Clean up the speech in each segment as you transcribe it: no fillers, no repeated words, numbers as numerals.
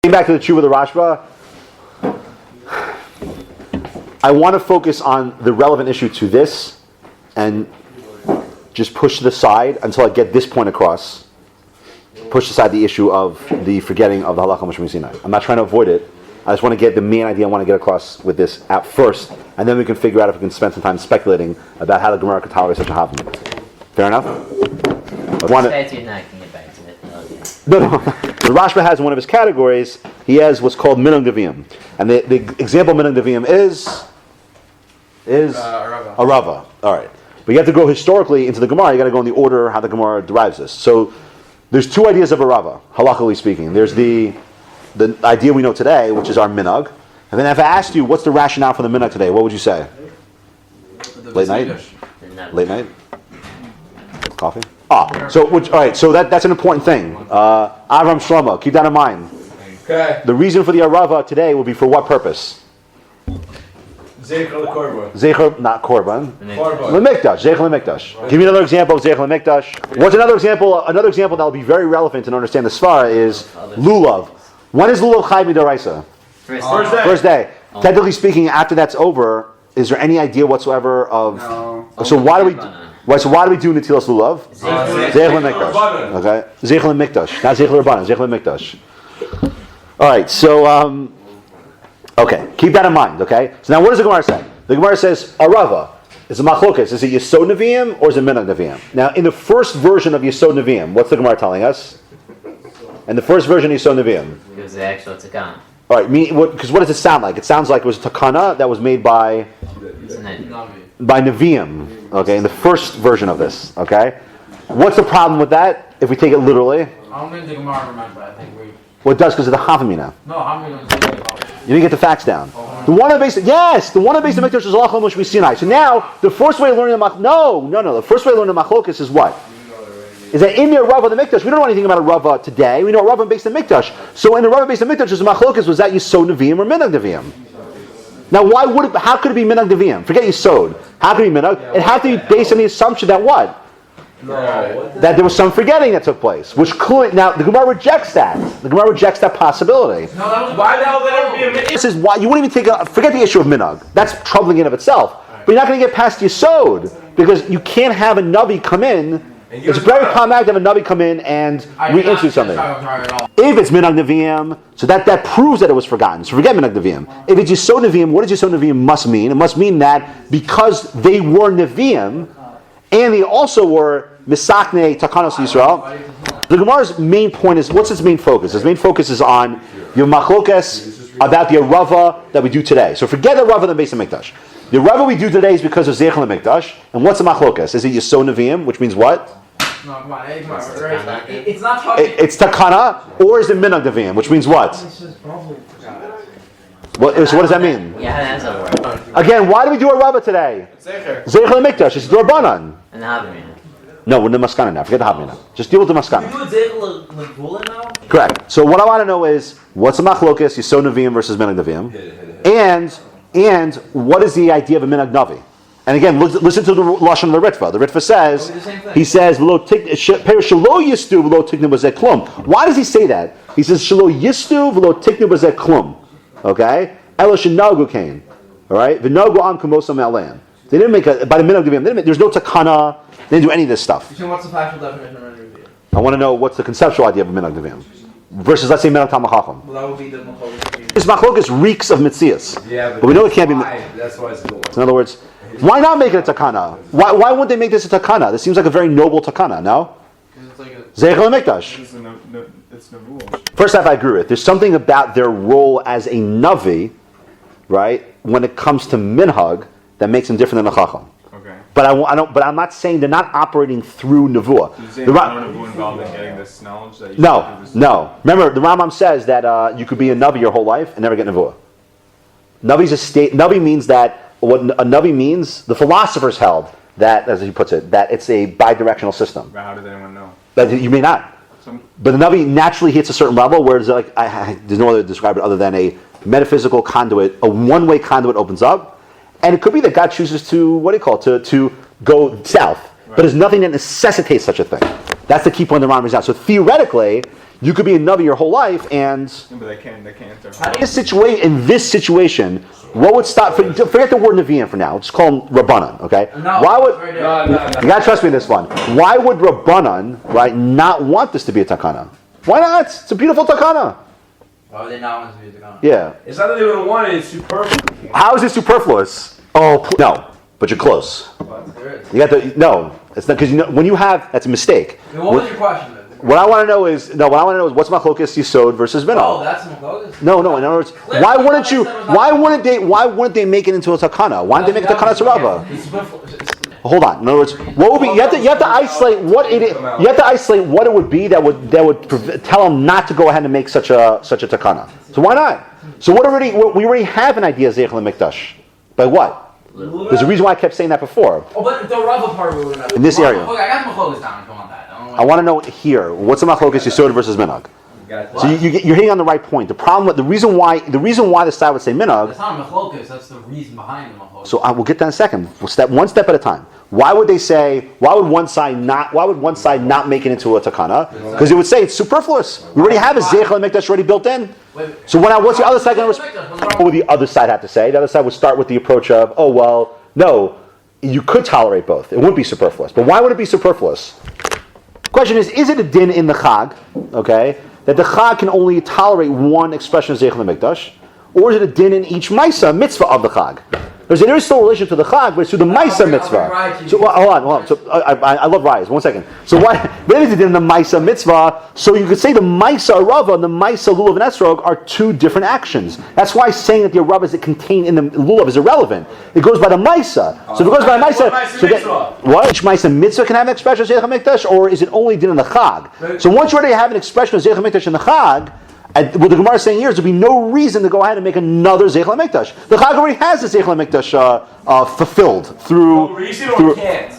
Getting back to the Tshuva of the Rashba, I want to focus on the relevant issue to this and just push to the side until I get this point across. Push aside the issue of the forgetting of the Halakha Moshe Sinai. I'm not trying to avoid it. I just want to get the main idea I want to get across with this at first, and then we can figure out if we can spend some time speculating about how the Gemara could tolerate such a havamina. Fair enough? No. The Rashba has in one of his categories, he has what's called Minhag Nevi'im. And the example of Minhag Nevi'im is a Rava. All right. But you have to go historically into the Gemara. You got to go in the order how the Gemara derives this. So there's two ideas of a Rava, halakhically speaking. There's the idea we know today, which is our Minhag. And then if I asked you, what's the rationale for the Minhag today, what would you say? Late night? Late night? Coffee? All right. So that's an important thing. Avram Shlomo, keep that in mind. Okay. The reason for the Arava today will be for what purpose? Zecher l'korban. Zecher, not korban. Korban. L'mikdash. Zecher l'mikdash. Give me another example of Zecher l'mikdash. What's another example? Another example that will be very relevant to understand the Svara is lulav. When is lulav chai midaraisa? First day. Technically speaking, after that's over, is there any idea whatsoever of? No. So why do we do netilas lulav? Zecher l'mikdash. Okay. Zecher l'mikdash. Not zecher l'rabbanan. Zecher l'mikdash. All right. So okay, keep that in mind. Okay. So now, what does the Gemara say? The Gemara says Arava. Is a machlokes. Is it Yesod Nevi'im or is it Minhag Nevi'im? Now, in the first version of Yesod Nevi'im, what's the Gemara telling us? In the first version of Yesod Nevi'im, it was the actual takana. All right. Because what does it sound like? It sounds like it was a takana that was made by Nevi'im. Okay. In the first version of this. Okay. What's the problem with that? If we take it literally. I don't think the Gemara remember. I think we. Well, it does because of the Havamina. No, Havamina is you didn't get the facts down. The one that based the one that based the Mikdash is Halakha Moshe Sinai. So now the first way of learning the the first way of learning the Machlokas is what? Is that in the Rava the Mikdash? We don't know anything about a Rava today. We know a Rava based the Mikdash. So in the Rava based the Mikdash, the Machlokas was that Yesod Nevi'im or Minhag Nevi'im. Now how could it be Minhag Nevi'im? Forget Yesod. How could it be Minhag? It had to be based on the assumption that what? That there was some forgetting that took place, which clearly now the Gemara rejects that. The Gemara rejects that possibility. No, that was why the hell would there ever be a minhag? This is why you wouldn't even forget the issue of minhag. That's troubling in of itself. But you're not going to get past Yesod because you can't have a navi come in. It's very problematic to have a navi come in and reintroduce something. If it's Minhag Nevi'im, so that proves that it was forgotten. So forget Minhag Nevi'im. If it's Yesod Nevi'im, what does Yesod Nevi'im must mean? It must mean that because they were Nevi'im and they also were Misakne Takanos Yisrael. The Gemara's main point is, what's its main focus? Its main focus is on your machlokes about the Arava that we do today. So forget the Arava that based on Mikdash. The Arava we do today is because of Zecher Mikdash. And what's the machlokes? Is it Yesod Nevi'im, which means what? No, come on, it's not talking. It's Takana, or is it Minhag Nevi'im, which means what? So what does that mean? Yeah, that's a word. Again, why do we do Arava today? Zecher Mikdash. It's Dorbanan. And the Havamina. No, we're the Maskana now. Forget the Havamina. Just deal with the Maskana. You do Zecher now? Correct. So what I want to know is, what's a Machlokas, Yesod Nevi'im versus Minhag Nevi'im? And what is the idea of a Minhag Navi? And again, listen to the Lashon of the Ritva. The Ritva says, he says, why does he say that? He says, Shelo yistu v'lo tiknu b'zeh klum. Okay? Elo shenagu kain. All right? V'nagu am kumosam me'aleim. They didn't make by the Minhag Nevi'im. There's no takana. They didn't do any of this stuff. So what's the factual definition of Minhag Nevi'im? I want to know what's the conceptual idea of a Minhag Nevi'im versus, let's say, Minhag Talmid Chacham. Well, that would be the Machlokas. This Machlokas reeks of Mitzias. Yeah, but we know it can't be. That's why it's cool. In other words, why not make it a takana? Why wouldn't they make this a takana? This seems like a very noble takana, no? Zecher Mikdash. It's Navuah. First half I agree with. There's something about their role as a Navi, right, when it comes to Minhag, that makes them different than a Chacham. Okay. But I'm not saying they're not operating through Nevuah. Did you say Nevuah involved in getting this knowledge that you No. Remember, the Rambam says that you could be a Navi your whole life and never get Nevuah. Navi's a state. Navi means that what a Navi means. The philosophers held that, as he puts it, that it's a bi-directional system. But how does anyone know? But you may not. But the Navi naturally hits a certain level where it's like there's no other way to describe it other than a metaphysical conduit, a one-way conduit opens up, and it could be that God chooses to to go south, right. But there's nothing that necessitates such a thing. That's the key point the Ram brings out. So theoretically, you could be a Navi your whole life, and Yeah, but they can't. in this situation, what would stop? Forget the word Nevi'im for now. Just call them Rabbanan. Okay? No, Why would right No, there. no, no. you gotta trust me in this one? Why would Rabbanan, right, not want this to be a takana? Why not? It's a beautiful takana. Why would they not want to be the gun? Yeah. It's not that they would want it, it's superfluous. How is it superfluous? Oh no, but you're close. There is. You got the no. It's not because when you have that's a mistake. I mean, what was your question then? What I want to know is what's machlokas yisod versus minhag. Oh, that's Machlokas? No. In other words, why wouldn't they make it into a takana? Why didn't they make it a takana sarava? It's superfluous. Hold on. In other words, what would be? You have to isolate what it. You have to isolate what it would be that would tell them not to go ahead and make such a takana. So why not? So we already have an idea of zeichel mikdash. By what? There's a reason why I kept saying that before. Oh, but the Rava part we would have. In this area. Okay, I got Machlokas down if you want that. I want to know here. What's the machlokas yisod versus minhag? So you're hitting on the right point. The reason why the side would say minhag. That's not Machlokas, that's the reason behind the Machlokas. So I will get that in a second. One step at a time. Why would one side not make it into a takana? Because it would say it's superfluous. We already have a zeichel mikdash already built in. So what's the other side going to respond? What would the other side have to say? The other side would start with the approach of, oh well, no, you could tolerate both. It wouldn't be superfluous. But why would it be superfluous? Question is it a din in the Chag, okay, that the Chag can only tolerate one expression of Zeichel HaMikdash, or is it a din in each Maisa mitzvah of the Chag? There is still a relation to the Chag, but it's to the Maisa mitzvah. So hold on. So I love Rayas. 1 second. So why? There is a din in the Maisa mitzvah. So you could say the Maisa Arava and the Maisa Lulav and Esrog are two different actions. That's why saying that the Arava is contained in the Lulav is irrelevant. It goes by the Maisa. So if it goes by the Maisa, what? Each Maisa mitzvah can have an expression of Zeichel HaMikdash, or is it only din in the Chag? So once you already have an expression of Zeichel HaMikdash in the Chag, what the Gemara is saying here is there'd be no reason to go ahead and make another Zeichel HaMikdash. The Chag already has the Zeichel HaMikdash fulfilled through. Can't.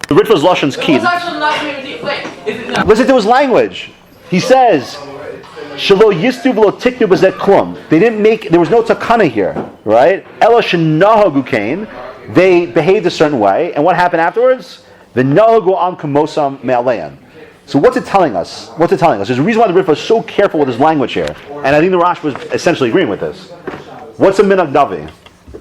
The Ritva's Lashon's key. It's actually not even wait. Listen to his language. He says, "Shelo yistu v'lo tiknu b'zeh klum." They didn't make. There was no takana here, right? Ela shenahagu kain. They behaved a certain way, and what happened afterwards? The nahagu am kamosam me'aleim. So what's it telling us? There's a reason why the Ritva is so careful with his language here, and I think the Rashba was essentially agreeing with this. What's a minhag navi?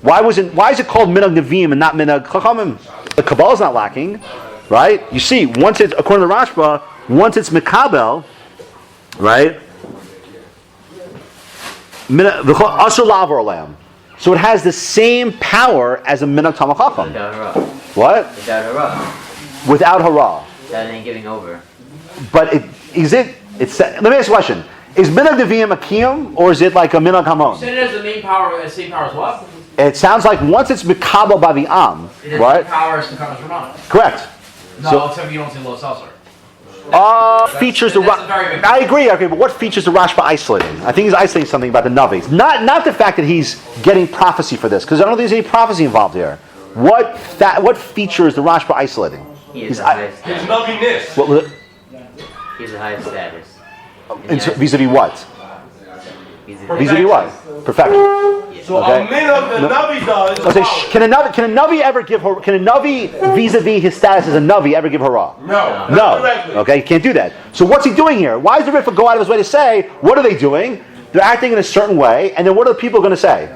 Why is it called minhag neviim and not minhag chachamim? The Kabbalah is not lacking, right? You see, according to the Rashba, once it's mikabel, right? Asur lavar lamb. So it has the same power as a minhag tamar chacham. Without hara. What? Without hara. Without hara. Without any giving over. But let me ask you a question. Is minhag neviim a kiyum, or is it like a minhag hamon? So it has the same power as what? It sounds like once it's mikabel by the am, It has right? the power as the Kamas Ramana. Correct. No, So- except you don't see low seltzer. Features the that's a very big I agree, but what features the Rashba isolating? I think he's isolating something about the Navi. Not the fact that he's getting prophecy for this, because I don't think there's any prophecy involved here. What feature is the Rashba isolating? He is He's the highest There's status. nothingness. What was it? He's the highest status. Vis-a-vis what? He's the Vis-a-vis what? Perfection. So Okay. a minhag the Navi does. Okay, can a Navi ever give her? Can a Navi vis-a-vis his status as a Navi ever give hurrah? No. No. Not directly. Okay, you can't do that. So what's he doing here? Why does the Ritva go out of his way to say, what are they doing? They're acting in a certain way, and then what are the people going to say?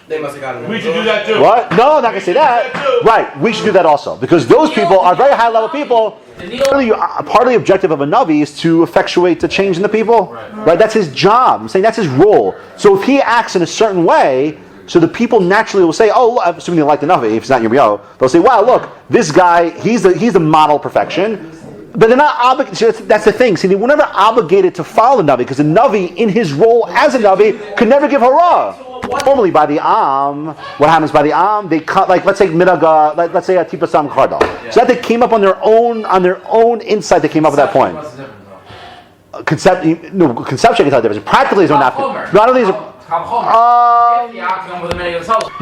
They must have gotten We should do that too. What? No, I'm not going to say that. Right, we should do that also. Because those people are very high level people. Part of the objective of a Navi is to effectuate the change in the people. Right? That's his job. I'm saying that's his role. So if he acts in a certain way, so the people naturally will say, oh, assuming they like the Navi, if it's not Yirmiyahu, they'll say, wow, look, this guy, he's the model perfection. But they're not obligated. That's the thing. See, they were never obligated to follow the Navi, because the Navi, in his role as a Navi, could never give hurrah. Normally, by the Am, what happens by the Am? They cut, like, let's say Minhag, let's say a Tipasam Kardal. So that they came up on their own insight. They came up with that point. Conceptually, can tell the difference. Practically, there's no not. Not only is you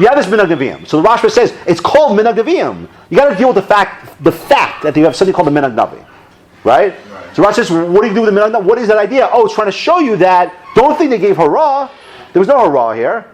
have this minhag neviim. So the Rashba says it's called minhag neviim. You got to deal with the fact that you have something called the minhag navi, right? So Rashba says, what do you do with the minhag navi? What is that idea? Oh, it's trying to show you that don't think they gave hurrah. There was no hurrah here,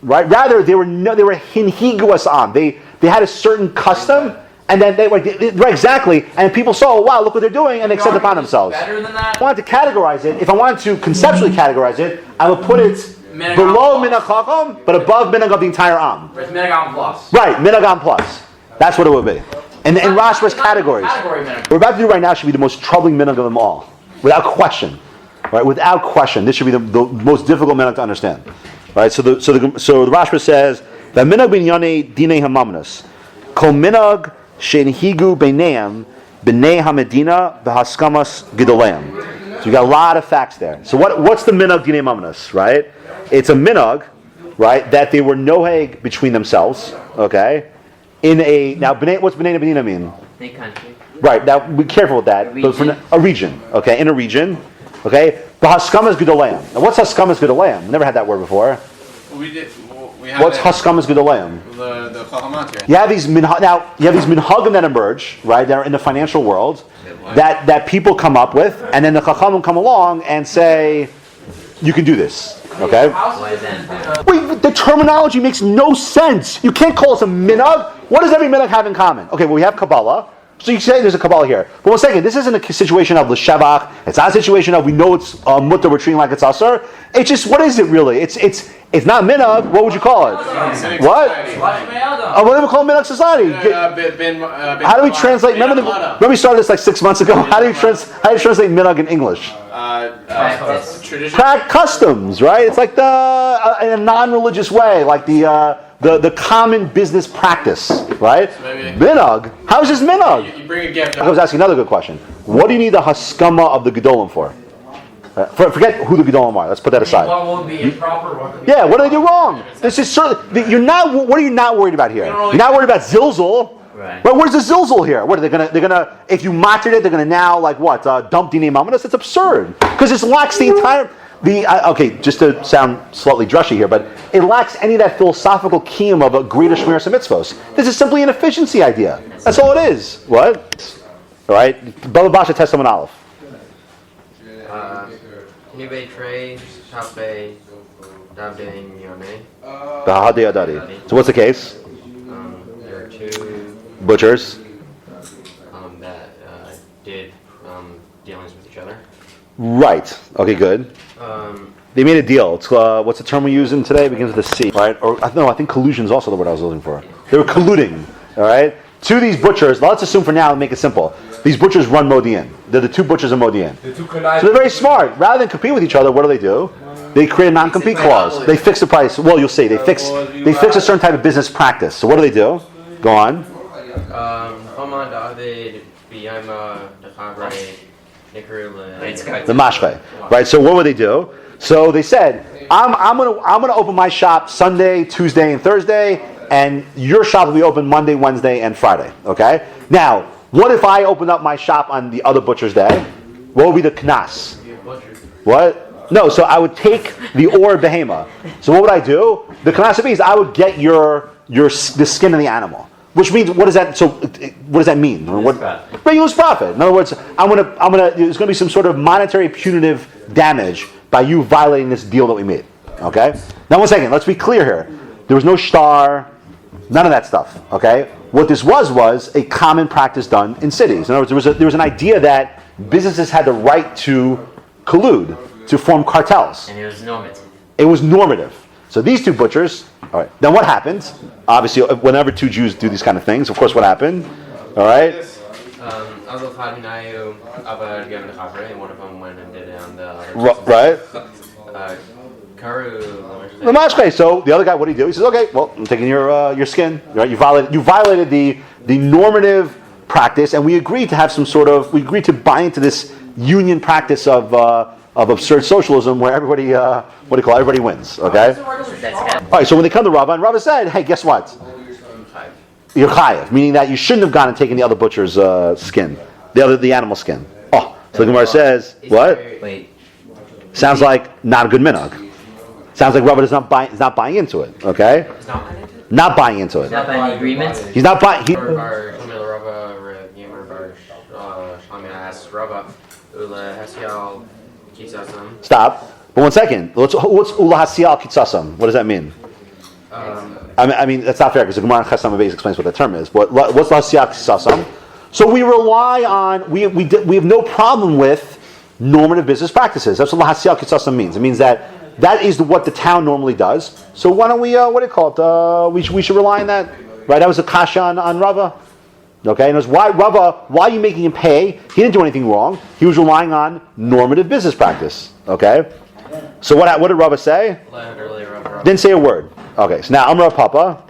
right? Rather, they were hinhiguas am. They had a certain custom, And then right, exactly, and people saw, oh, wow, look what they're doing, and they accept it upon themselves. Better than that? If I wanted to categorize it, if I wanted to conceptually categorize it, I would put it Minhag below plus. Minhag Chacham, but above Minhag of the entire Am. It's Minhag plus. Right, Minhag Am plus. That's what it would be. And in Rashba's categories, Category Minhag. what we're about to do right now should be the most troubling Minhag of them all, without question. Right, without question, this should be the most difficult Minhag to understand. Right, so the Rashba says that Minhag bin Yane Dinei Hamamnas, Kol Minhag Shenhigu Beineim B'nei Hamedina B'Haskamas Gedoleim. So you got a lot of facts there. So what's the Minhag Dinei Mamnas, right? It's a Minhag, right, that they were noheg between themselves, okay? Now, what's B'nei Hamedina mean? The country. Right, now be careful with that. But for a region, okay, in a region, okay? B'Haskamas Gedoleim. Now what's Haskamas Gedoleim? Never had that word before. We have What's Haskamas Gedoleim? the Chahamat here. You have these minhagim that emerge, right? That are in the financial world, that people come up with, and then the chachamim come along and say, "You can do this." Okay? Why is that? Wait, the terminology makes no sense. You can't call us a minhag. What does every minhag have in common? Okay, well we have Kabbalah. So you say there's a Kabbalah here. But one second, this isn't a situation of l'shevach. It's not a situation of we know it's mutter, we're treating like it's asur. It's just, what is it really? It's not minhag. What would you call it? What? What do we call minhag society? How do we translate? Remember we started this like 6 months ago. How do you translate minhag in English? Practice. Tradition. Customs, right? It's like in a non-religious way, like the common business practice, right? Minhag. How is this minhag? You bring a gift. I was asking another good question. What do you need the haskama of the gedolim for? Forget who the gedolim are. Let's put that aside. What would be improper? What would be Yeah, what do they do wrong? This is certainly you're not. What are you not worried about here? You're not worried about zilzul. Right. Well, where's the zilzul here? What are they gonna? They're gonna. If you matter it, they're gonna now like what? Dump dinei mamanos? It's absurd because it lacks the entire. Okay, just to sound slightly drushy here, but it lacks any of that philosophical kiyum of a greater shmiras mitzvos. This is simply an efficiency idea. That's all it is. What? All right, Baba Basha Testament Aleph. Nibe Trey, Tape, Dabde Yone. Bahadi Adadi. So what's the case? There are two Butchers. that did dealings with each other. Right. Okay, good. They made a deal. It's what's the term we use in today? It begins with a C, right? Or no, I think collusion is also the word I was looking for. They were colluding. All right. To these butchers, let's assume for now and make it simple. These butchers run Modi'in. They're the two butchers of Modi'in. So they're very smart. Rather than compete with each other, what do? They create a non-compete clause. They fix the price. Well, you'll see. They fix a certain type of business practice. So what do? Go on. Homa David Biyama Dechabre Nikrul. The mashche, right? So what would they do? So they said, I'm gonna open my shop Sunday, Tuesday, and Thursday, and your shop will be open Monday, Wednesday, and Friday. Okay. Now, what if I opened up my shop on the other butcher's day? What would be the knas? What? No. So I would take the or behema. So what would I do? The knas would be is I would get the skin of the animal. Which means, what does that? So, what does that mean? Right, you lose profit. In other words, there's going to be some sort of monetary punitive damage by you violating this deal that we made. Okay. Now, 1 second. Let's be clear here. There was no shtar, none of that stuff. Okay. What this was a common practice done in cities. In other words, there was an idea that businesses had the right to collude, to form cartels. And it was normative. It was normative. So these two butchers, all right. Then what happened? Obviously, whenever two Jews do these kind of things, of course, what happened? All right. Azul Hadminayu Abba Gavin Dechabre, and one of them went and did it on the other. Right. Karu. The mashke. So the other guy, what did he do? He says, "Okay, well, I'm taking your skin. Right? You violated the normative practice, and we agreed to have we agreed to buy into this union practice of absurd socialism where everybody, everybody wins. Okay. All right. So when they come to Rava, and Rava said, "Hey, guess what? You're chayev," meaning that you shouldn't have gone and taken the other butcher's skin, the animal skin. Oh, so the Gemara says, "What? Wait. Sounds like not a good minhag. Sounds like Rava is not buying into it. Okay, not buying into it. Not by the agreement. He's not buying. Stop. But 1 second. What's ula hasial kitzasam? What does that mean? I mean, that's not fair because the Gemara in Chesam Beis explains what the term is. But what's Lasiyak Sasam? So we rely on, we have no problem with normative business practices. That's what Lasiyak Sasam means. It means that is what the town normally does. So why don't we, what do you call it? We should rely on that. Right? That was a kasha on Rava. Okay? And it was why are you making him pay? He didn't do anything wrong. He was relying on normative business practice. Okay? So what did Rava say? Didn't say a word. Okay, so now Amar Papa.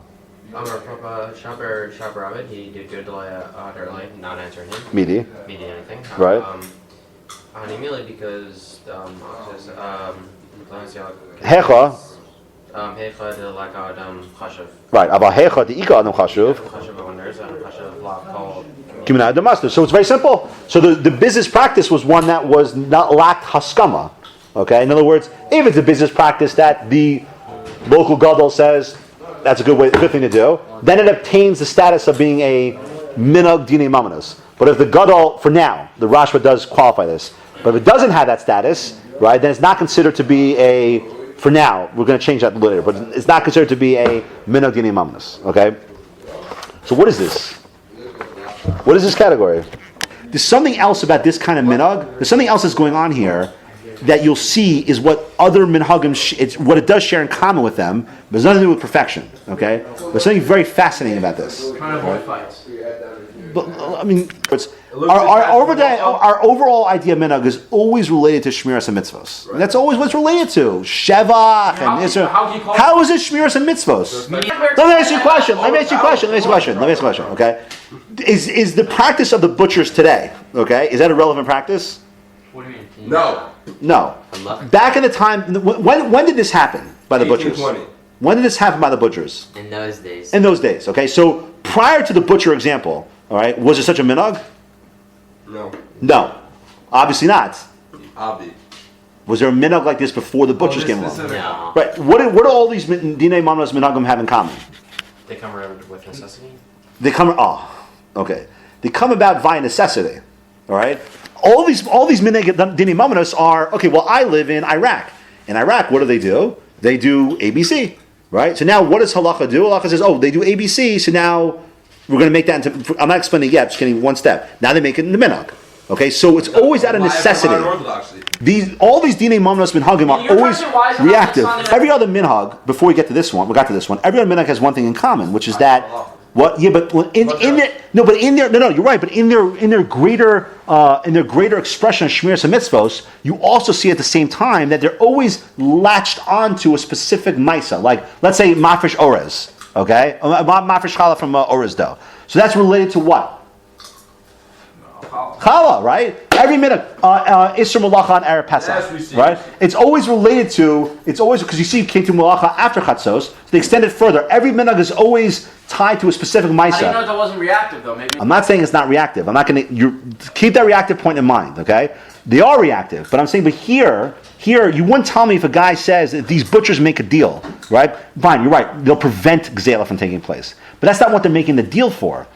Amar Papa Shaber Rabbit, he did good early, not answering him. Midi. Anything. Right. Immediately because Hecha. Hecha de like Chashav. Right. About Hecha the Ika Adam Chashuv. Chashav wonders and Chashav Lav called. Kiminah Damascus. So it's very simple. So the business practice was one that was not lacked haskama. Okay. In other words, if it's a business practice that the local gadol says that's a good thing to do, then it obtains the status of being a minhag dinei mamanos. But if the gadol, for now, the Rashba does qualify this, but if it doesn't have that status, right, then it's not considered to be a, for now, we're going to change that later, but it's not considered to be a minhag dinei mamanos. Okay? So what is this? What is this category? There's something else about this kind of minhag. There's something else that's going on here that you'll see is what other minhagim, it's what it does share in common with them, but it's nothing to do with perfection. Okay, there's something very fascinating about this. Trying to avoid fights. But I mean, our overall idea of minhag is always related to shmiras and mitzvos. Right. That's always what's related to shevach and Israel. How is it shmiras and mitzvos? Let me ask you a question. Let me ask you a question. Okay, is the practice of the butchers today? Okay, is that a relevant practice? What do you mean? No. Back in the time, when did this happen by the butchers? 1820. When did this happen by the butchers? In those days. In those days, okay. So prior to the butcher example, all right, was there such a minhag? No, obviously not. Was there a minhag like this before the butchers came along? No. Right. What do all these dinei mamanos minhagim have in common? They come around with necessity. They come about via necessity. All right. All these minhag dinei mamanos are okay. Well, I live in Iraq. In Iraq, what do? They do ABC, right? So now, what does halacha do? Halacha says, they do ABC. So now we're going to make that into. I'm not explaining yet. Just getting one step. Now they make it into minhag. Okay, so it's always out of necessity. All these dinei mamanos minhagim are always reactive. Every other minhag, before we got to this one, every other minhag has one thing in common, which is that. What? Yeah, but in their you're right. But in their greater expression of shmiras and mitzvos, you also see at the same time that they're always latched onto a specific ma'isa. Like let's say mafresh orez, okay, mafresh challah from orez dough. So that's related to what? Challah, right? Every minute, Isser Malacha on Erev Pesach, right? It's always related to. It's always because you see came to Malacha after Chatzos. So they extend it further. Every minhag is always tied to a specific ma'isa. How do you know that wasn't reactive though? Maybe. I'm not saying it's not reactive. I'm not going to. Keep that reactive point in mind. Okay, they are reactive, but I'm saying, but here, you wouldn't tell me if a guy says that these butchers make a deal, right? Fine, you're right. They'll prevent gzela from taking place, but that's not what they're making the deal for.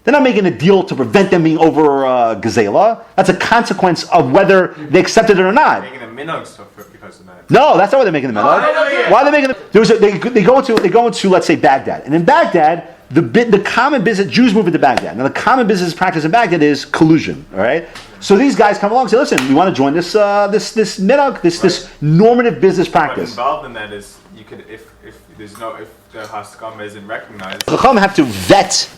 They're not making a deal to prevent them being over gazela. That's a consequence of whether they accept it or not. Making the minhag stuff because of that. No, that's not why they're making the minhag. Why are they making the? They go into let's say Baghdad, and in Baghdad the common business Jews move into Baghdad. Now the common business practice in Baghdad is collusion. All right, so these guys come along and say, listen, we want to join this minhag, this normative business practice. But involved in that is you could if the haskam isn't recognized. The Chacham have to vet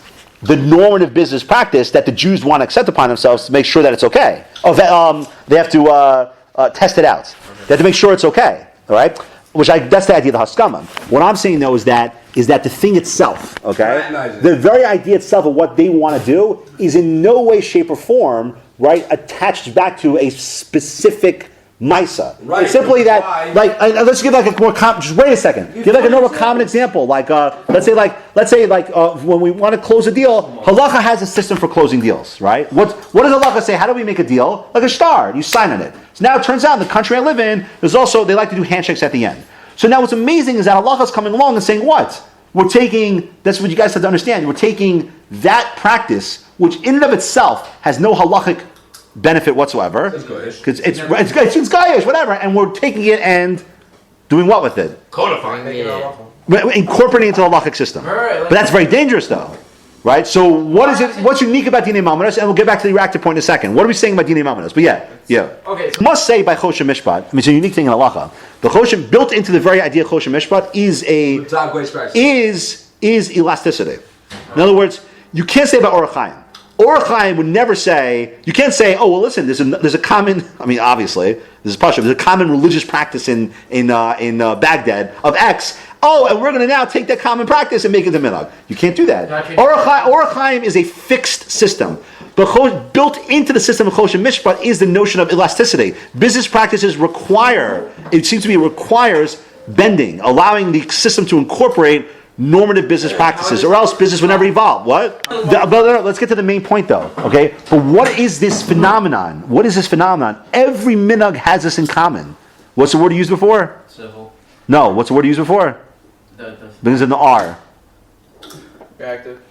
the normative business practice that the Jews want to accept upon themselves to make sure that it's okay. They have to test it out. They have to make sure it's okay. All right, that's the idea of the haskama. What I'm saying though is that the thing itself, okay, the very idea itself of what they want to do is in no way, shape, or form, right, attached back to a specific Misa. Right. It's simply that, let's give like a more common. Just wait a second. Give like a normal common example. Let's say when we want to close a deal, halacha has a system for closing deals, right? What does halacha say? How do we make a deal? Like a shtar, you sign on it. So now it turns out in the country I live in, they like to do handshakes at the end. So now what's amazing is that halacha is coming along and saying what? That's what you guys have to understand. We're taking that practice, which in and of itself has no halachic benefit whatsoever, because it's gayish, whatever, and we're taking it and Doing what with it? Codifying. Incorporating it into the halachic system. But that's very dangerous, though. Right? So what is it? What's unique about Dinei Mamonos? And we'll get back to the reactive point in a second. What are we saying about Dinei Mamonos? But yeah. Okay. I must say by Choshen Mishpat, I mean, it's a unique thing in halacha. The Choshen, built into the very idea of Choshen Mishpat, is elasticity. In other words, you can't say about Orach Chaim. Orach Chaim would never say, you can't say, oh, well, listen, there's a common, I mean, obviously, this is Pasha, there's a common religious practice in Baghdad of X. Oh, and we're going to now take that common practice and make it the minhag. You can't do that. Orach Chaim is a fixed system. But built into the system of Choshen Mishpat is the notion of elasticity. Business practices requires bending, allowing the system to incorporate normative business practices, or else business would never evolve. What? Let's get to the main point, though. Okay, but what is this phenomenon? What is this phenomenon? Every minhag has this in common. What's the word you used before? Civil. No. What's the word you used before? Because in the R.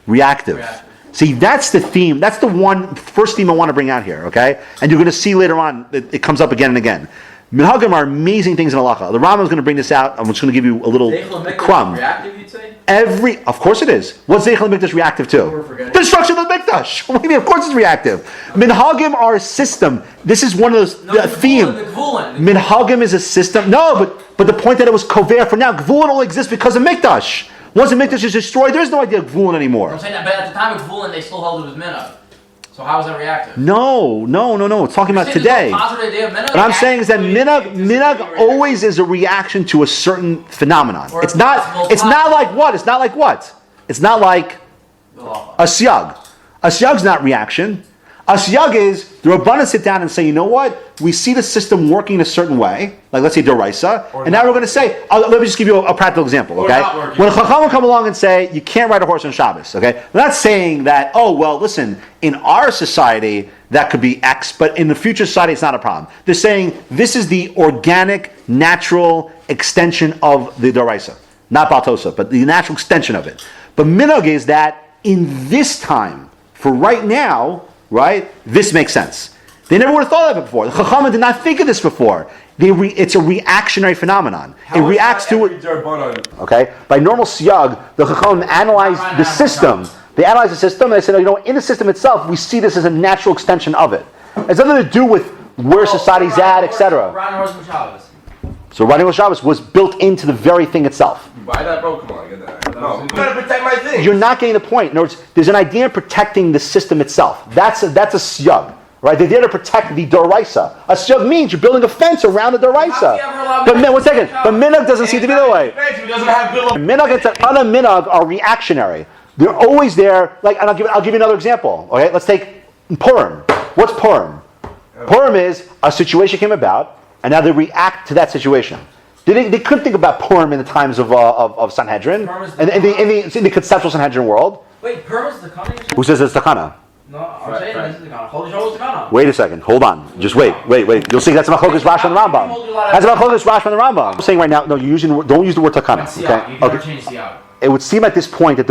Reactive. See, that's the theme. That's the first theme I want to bring out here. Okay, and you're going to see later on that it comes up again and again. Minhagim are amazing things in halacha. The Rambam is going to bring this out. I'm just going to give you a little crumb. Reactive, you'd say? Of course it is. What's Zeichel Mikdash reactive to? The destruction of the Mikdash. What do you mean? Of course it's reactive. Minhagim are a system. This is one of those theme. Minhagim is a system. No, but the point that it was kover for now. Gvulin only exists because of Mikdash. Once the Mikdash is destroyed, there is no idea of Gvulin anymore. I'm saying that, but at the time of Gvulin, they still held it as minhag. So how is that reactive? No. It's talking about today. What I'm saying is that minhag always is a reaction to a certain phenomenon. It's not like what? It's not like what? It's not like a siyag. A siyag's not reaction. A siyag is the Rabbanan sit down and say, you know what? We see the system working in a certain way, like let's say Doraisa, and now we're going to say, let me just give you a practical example, okay? When a Chacham will come along and say, you can't ride a horse on Shabbos, okay? They're not saying that, oh, well, listen, in our society, that could be X, but in the future society, it's not a problem. They're saying, this is the organic, natural extension of the Doraisa. Not Baltosa, but the natural extension of it. But minhag is that in this time, for right now, right? This makes sense. They never would have thought of it before. The Chachamim did not think of this before. It's a reactionary phenomenon. It reacts to it. Okay? By normal siyag, the Chachamim analyze the system. They analyze the system and they say, no, in the system itself, we see this as a natural extension of it. It's nothing to do with where society's at, etc. So riding with Shabbos was built into the very thing itself. Buy that, bro. Come on, get that. No, you gotta protect my thing. You're not getting the point. In other words, there's an idea of protecting the system itself. That's a siyag, right? They're there to protect the doraisa. A siyag means you're building a fence around the doraisa. But one second. But minhag doesn't seem to be that way. Minhag and other minhag are reactionary. They're always there. Like, and I'll give you another example. Okay, let's take Purim. What's Purim? Purim is a situation came about, and now they react to that situation. They couldn't think about Purim in the times of Sanhedrin, and in the conceptual Sanhedrin world. Wait, Purim is the Takana? Who says it's Takana? No, I'm saying this is the Takana. Holy Show is Takana. Wait a second, hold on. Just wait. You'll see that's Machokas Rashba and the Rambam. That's Machokas Rashba and the Rambam. I'm saying right now, no, don't use the word Takana. Okay? You never change siyag. It would seem at this point that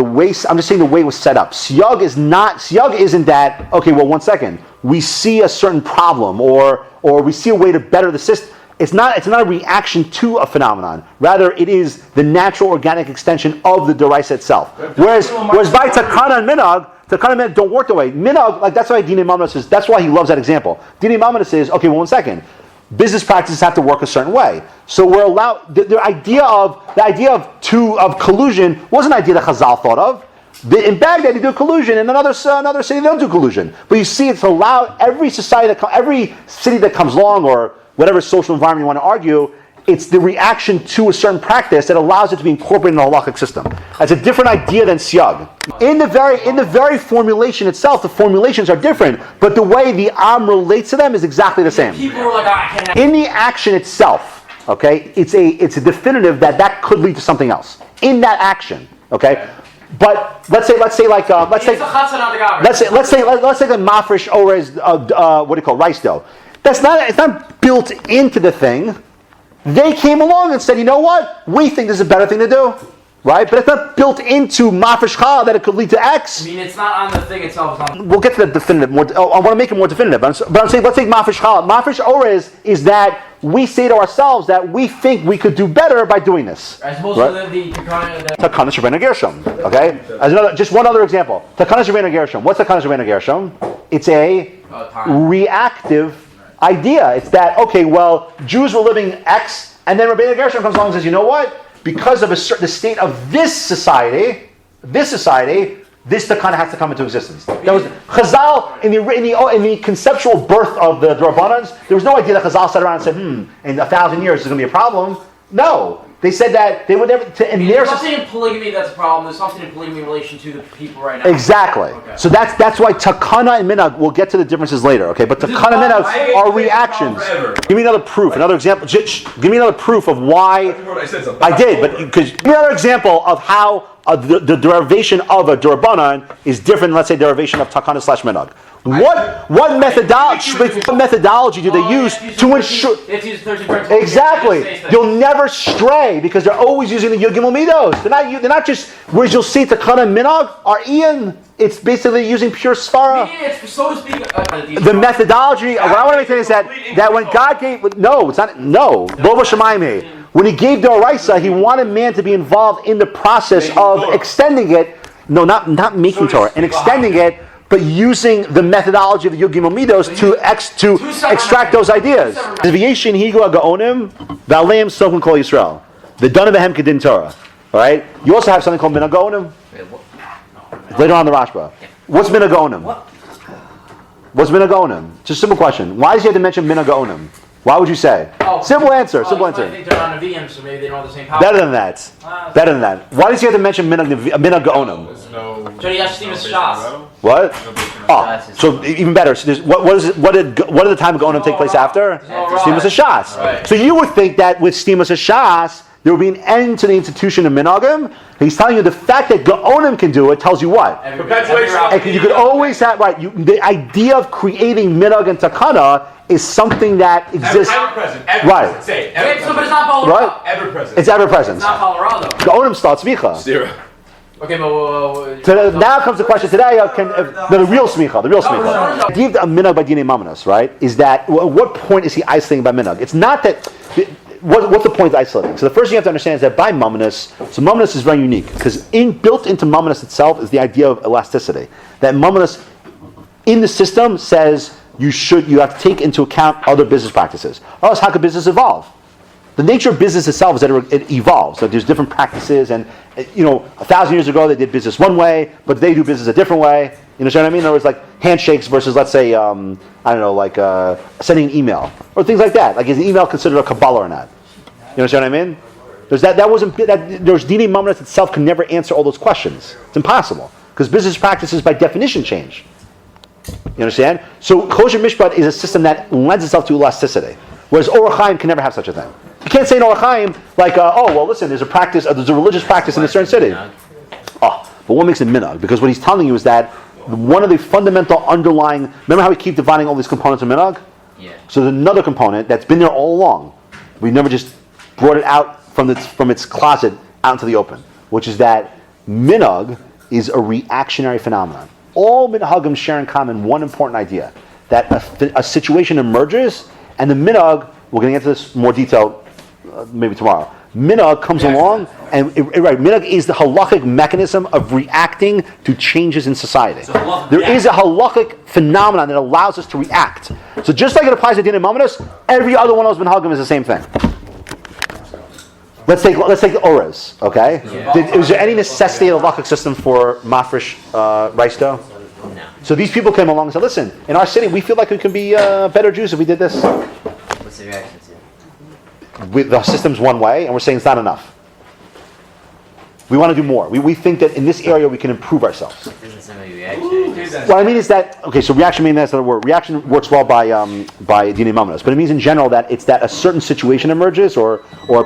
I'm just saying the way it was set up. Siyag isn't that, okay, well, one second. We see a certain problem or we see a way to better the system. It's not a reaction to a phenomenon. Rather, it is the natural organic extension of the deraisa itself. Whereas by Takana and Minhag don't work the way. Minhag, like that's why Dinei Mamonos says, that's why he loves that example. Dinei Mamonos says, okay, well, one second. Business practices have to work a certain way. So we're allowed, the idea of collusion was an idea that Chazal thought of. In Baghdad, they do collusion. In another city, they don't do collusion. But you see, it's allowed every city that comes along, or whatever social environment you want to argue, it's the reaction to a certain practice that allows it to be incorporated in the halachic system. That's a different idea than siyag. In the very formulation itself, the formulations are different, but the way the am relates to them is exactly the same. People are like, I can't. In the action itself, okay, it's a definitive that could lead to something else in that action, okay. But let's say the mafresh orez, what do you call rice dough? It's not built into the thing. They came along and said, you know what? We think this is a better thing to do. Right? But it's not built into mafresh chal that it could lead to X. I mean, it's not on the thing itself. We'll get to the definitive more. I want to make it more definitive. But I'm saying, let's take mafresh chal. Mafresh orez is that we say to ourselves that we think we could do better by doing this. As opposed Right? to the Takana Shabena Gershom. Okay? As another, just one other example. Takana Shabena Gershom. What's Takana Shabena Gershom? It's a reactive idea. It's that, okay, well, Jews were living X, and then Rabbeinu Gershom comes along and says, you know what? Because of the state of this society, this takana has to come into existence. That was Chazal in the conceptual birth of the Rabbanans. There was no idea that Chazal sat around and said, in 1,000 years there's going to be a problem. No, they said that they would never. There's something in polygamy that's a problem. There's something in polygamy in relation to the people right now. Exactly. Okay. So that's why takana and minhag. We'll get to the differences later. Okay, but takana and minhag are reactions. Give me another proof. Another example. Give me another proof of why. I did, but because give me another example of how the derivation of a Durabanan is different than, let's say, derivation of takana / minhag. What methodology do they use to ensure? Exactly. You'll never stray because they're always using the Yud Gimel Midos. They're not just, whereas you'll see takana and minhag are Ian. It's basically using pure svara. It's, so to speak, the methodology. What I want to make clear is that when God gave it's not Boba Shemaim. When He gave the Oraisa, He wanted man to be involved in the process of extending it. No, not making Torah and extending it, but using the methodology of the Yud Gimel Midos to extract those ideas. V'yeshin higu ha'gaonim v'aleim sokum kol Yisrael. The dana behem kedin Torah. All right. You also have something called Minhag Gaonim. Later on in the Rashba. What's Minhag Gaonim? What's Minhag Gaonim? Just a simple question. Why does He have to mention Minhag Gaonim? Why would you say? Simple answer. Simple answer. I think they're on Nevi'im, so maybe they don't have the same power. Better than that. Better than that. Why does He have to mention Minhag Gaonim? So he has to see Shas. What? Oh, so even better. So what did the time of Gaonim take place after? Stimas Shas. Right. So you would think that with Stimas Shas, there will be an end to the institution of Minhagim. He's telling you the fact that Gaonim can do it tells you what? Perpetuation. You could always have, right, the idea of creating Minhag and Takana is something that exists. Ever present. Right. Present. Say it. Wait, so but it's not Colorado. Right? Ever present. It's ever present. It's not Colorado. Gaonim starts Smicha. Zero. Okay, but So now comes the question today: the real smicha, the real smicha. The idea of minhag by dinei mamnas, right? Is that at what point is he isolating by minhag? It's not that. What's the point of isolating? So the first thing you have to understand is that by mamnas, so mamnas is very unique because built into mamnas itself is the idea of elasticity. That mamnas in the system says you have to take into account other business practices. Or else, how could business evolve? The nature of business itself is that it evolves. So there's different practices, and 1,000 years ago they did business one way, but they do business a different way. You know what I mean? In other words, like handshakes versus, let's say, sending an email or things like that. Like, is an email considered a Kabbalah or not? You know what I mean? There's there's Dinei Mamnas itself can never answer all those questions. It's impossible because business practices by definition change. You understand? So Kosher Mishpat is a system that lends itself to elasticity, whereas Orach Chaim can never have such a thing. You can't say in Orach Chaim like, listen, there's a religious practice in a certain city. But what makes it minhag? Because what he's telling you is that one of the fundamental underlying. Remember how we keep dividing all these components of minhag? Yeah. So there's another component that's been there all along. We never just brought it out from its closet out into the open, which is that minhag is a reactionary phenomenon. All minhagim share in common one important idea: that a situation emerges, and the minhag. We're going to get to this in more detail maybe tomorrow. Minhag comes along, and minhag is the halachic mechanism of reacting to changes in society. There is a halachic phenomenon that allows us to react. So just like it applies to Dinei Mamnos, every other one of those minhagim is the same thing. Let's take the Orez, okay? Yeah. Was there any necessity of the halachic system for mafresh rice dough? No. So these people came along and said, listen, in our city, we feel like we can be better Jews if we did this. What's the reaction to? The system's one way, and we're saying it's not enough. We want to do more. We think that in this area we can improve ourselves. This isn't somebody reaction. What I mean is that, okay, so reaction means that's not a word. Reaction works well by Dinei Mamnos, but it means in general that it's that a certain situation emerges or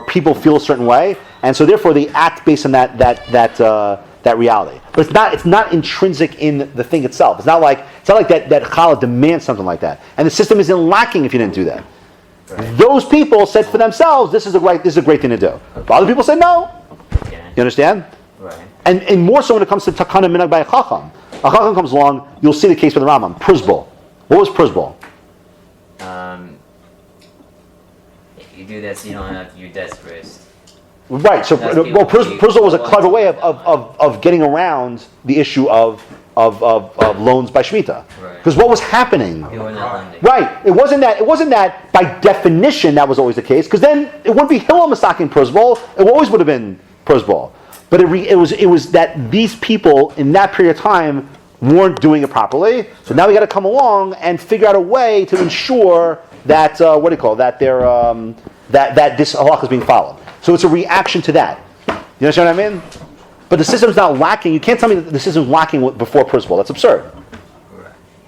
people feel a certain way, and so therefore they act based on that reality. But it's not intrinsic in the thing itself. It's not like that challah demands something like that, and the system isn't lacking if you didn't do that. Right. Those people said for themselves, this is a great thing to do. But other people say no. Okay. You understand? Right. And more so when it comes to takana minhag by a chacham. A chacham comes along, you'll see the case with the Rambam. Pruzbul. What was Pruzbul? You do that so you don't have your debts raised. Right. So, That's well, people keep- Puzzle was a clever way of getting around the issue of loans by Shemitah. Right. Because what was happening? People are not lending. Right. It wasn't that by definition that was always the case. Because then it wouldn't be Hillel Masakin Puzzle. It always would have been Puzzle. But it was that these people in that period of time weren't doing it properly. So now we got to come along and figure out a way to ensure that that this halakha is being followed. So it's a reaction to that. You understand what I mean? But the system's not lacking. You can't tell me that the system's lacking before principle. That's absurd.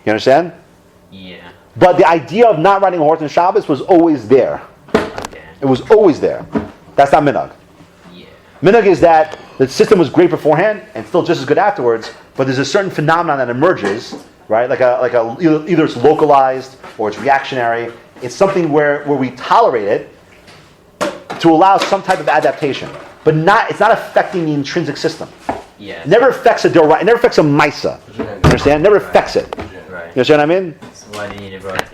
You understand? Yeah. But the idea of not riding a horse on Shabbos was always there. Okay. It was always there. That's not minhag. Yeah. Minhag is that the system was great beforehand and still just as good afterwards, but there's a certain phenomenon that emerges, right? Either it's localized or it's reactionary. It's something where we tolerate it to allow some type of adaptation, but it's not affecting the intrinsic system. Yeah. It never affects a Dora. It never affects a Misa. You understand? It never affects it. Right. You understand what I mean? So why do you need a brother?